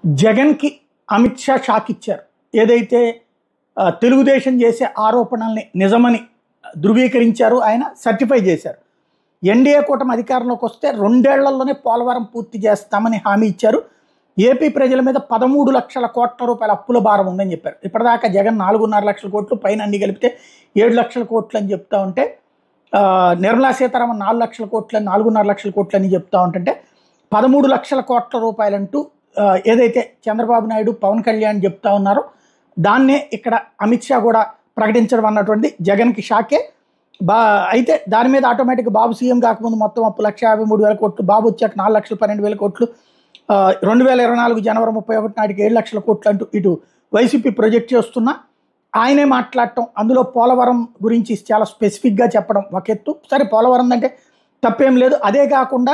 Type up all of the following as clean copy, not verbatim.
జగన్కి అమిత్ షా షాక్ ఇచ్చారు. ఏదైతే తెలుగుదేశం చేసే ఆరోపణల్ని నిజమని ధృవీకరించారు, ఆయన సర్టిఫై చేశారు. ఎన్డీఏ కూటమి అధికారంలోకి వస్తే 2 ఏళ్లలోనే పోలవరం పూర్తి చేస్తామని హామీ ఇచ్చారు. ఏపీ ప్రజల మీద 13 లక్షల కోట్ల రూపాయల అప్పుల భారం ఉందని చెప్పారు. ఇప్పటిదాకా జగన్ 4.5 లక్షల కోట్లు, పైన అన్ని కలిపితే 7 లక్షల కోట్లు అని చెప్తా ఉంటే, నిర్మలా సీతారామన్ 4 లక్షల కోట్లు అని 4.5 లక్షల కోట్లు అని చెప్తా ఉంటుంటే 13 లక్షల కోట్ల రూపాయలంటూ ఏదైతే చంద్రబాబు నాయుడు, పవన్ కళ్యాణ్ చెప్తా ఉన్నారో దాన్నే ఇక్కడ అమిత్ షా కూడా ప్రకటించడం అన్నటువంటి జగన్కి షాకే. అయితే దాని మీద ఆటోమేటిక్గా బాబు సీఎం కాకముందు మొత్తం అప్పు 1,53,000 కోట్లు, బాబు వచ్చాక 4,12,000 కోట్లు, 2024 జనవరి 31 నాటికి 7 లక్షల కోట్లు అంటూ ఇటు వైసీపీ ప్రొజెక్ట్ చేస్తున్నా ఆయనే మాట్లాడటం, అందులో పోలవరం గురించి చాలా స్పెసిఫిక్గా చెప్పడం ఒక ఎత్తు. సరే, పోలవరం అంటే తప్పేం లేదు. అదే కాకుండా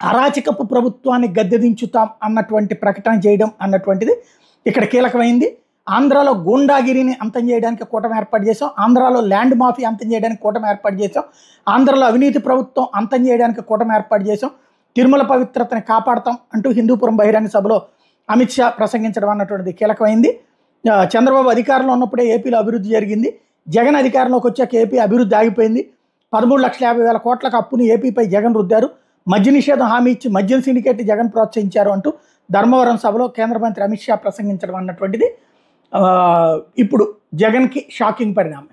అరాచకపు ప్రభుత్వాన్ని గద్దెదించుతాం అన్నటువంటి ప్రకటన చేయడం అన్నటువంటిది ఇక్కడ కీలకమైంది. ఆంధ్రాలో గూండాగిరిని అంతం చేయడానికి కూటమి ఏర్పాటు చేసాం, ఆంధ్రాలో ల్యాండ్ మాఫీ అంతం చేయడానికి కూటమి ఏర్పాటు చేసాం, ఆంధ్రాలో అవినీతి ప్రభుత్వం అంతం చేయడానికి కూటమి ఏర్పాటు చేసాం, తిరుమల పవిత్రతని కాపాడతాం అంటూ హిందూపురం బహిరంగ సభలో అమిత్ షా ప్రసంగించడం అన్నటువంటిది కీలకమైంది. చంద్రబాబు అధికారంలో ఉన్నప్పుడే ఏపీలో అభివృద్ధి జరిగింది, జగన్ అధికారంలోకి వచ్చాక ఏపీ అభివృద్ధి ఆగిపోయింది. 13,50,000 కోట్లకు అప్పుని ఏపీపై జగన్ రుద్దారు, మద్య నిషేధం హామీ ఇచ్చి మద్యం సిండికేట్ జగన్ ప్రోత్సహించారు అంటూ ధర్మవరం సభలో కేంద్ర మంత్రి అమిత్ షా ప్రసంగించడం అన్నటువంటిది ఇప్పుడు జగన్కి షాకింగ్ పరిణామం.